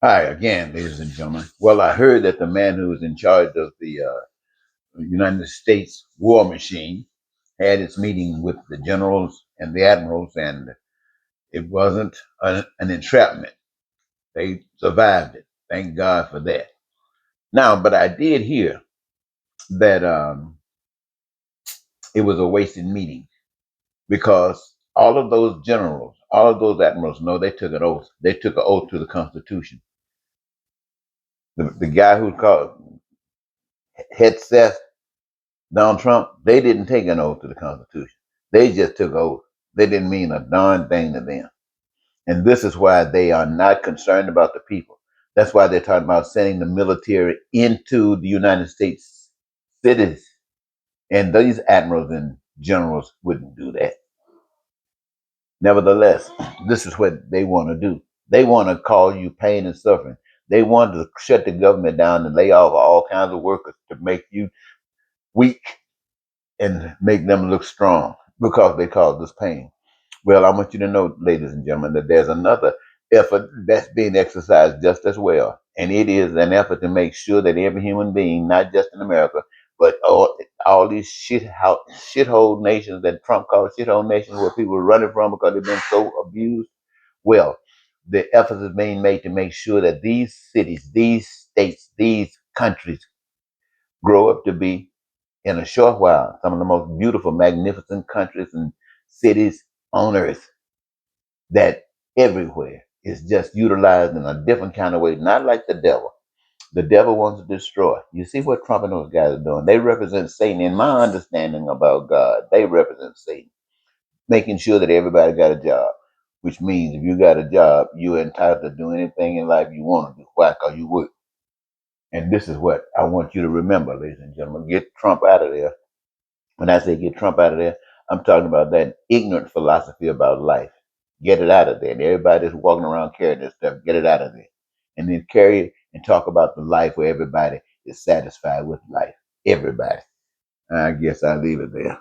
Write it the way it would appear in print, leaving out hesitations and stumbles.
Hi again, ladies and gentlemen. Well, I heard that the man who was in charge of the United States war machine had its meeting with the generals and the admirals, and it wasn't an entrapment. They survived it. Thank God for that. Now, but I did hear that it was a wasted meeting because all of those generals, all of those admirals, no, they took an oath. They took an oath to the Constitution. The guy who called head Seth Donald Trump, they didn't take an oath to the Constitution. They just took oath. They didn't mean a darn thing to them. And this is why they are not concerned about the people. That's why they're talking about sending the military into the United States cities. And these admirals and generals wouldn't do that. Nevertheless, this is what they want to do. They want to cause you pain and suffering. They want to shut the government down and lay off all kinds of workers to make you weak and make them look strong because they cause this pain. Well, I want you to know, ladies and gentlemen, that there's another effort that's being exercised just as well. And it is an effort to make sure that every human being, not just in America, but all these shithole nations that Trump calls shithole nations where people are running from because they've been so abused. Well, the effort is being made to make sure that these cities, these states, these countries grow up to be in a short while, some of the most beautiful, magnificent countries and cities on earth that everywhere is just utilized in a different kind of way, not like the devil. The devil wants to destroy. You see what Trump and those guys are doing? They represent Satan. In my understanding about God, they represent Satan, making sure that everybody got a job, which means if you got a job, you're entitled to do anything in life you want to do. Why? Because you work. And this is what I want you to remember, ladies and gentlemen. Get Trump out of there. When I say get Trump out of there, I'm talking about that ignorant philosophy about life. Get it out of there. And everybody that's walking around carrying this stuff, get it out of there. And then carry it and talk about the life where everybody is satisfied with life. Everybody. I guess I'll leave it there.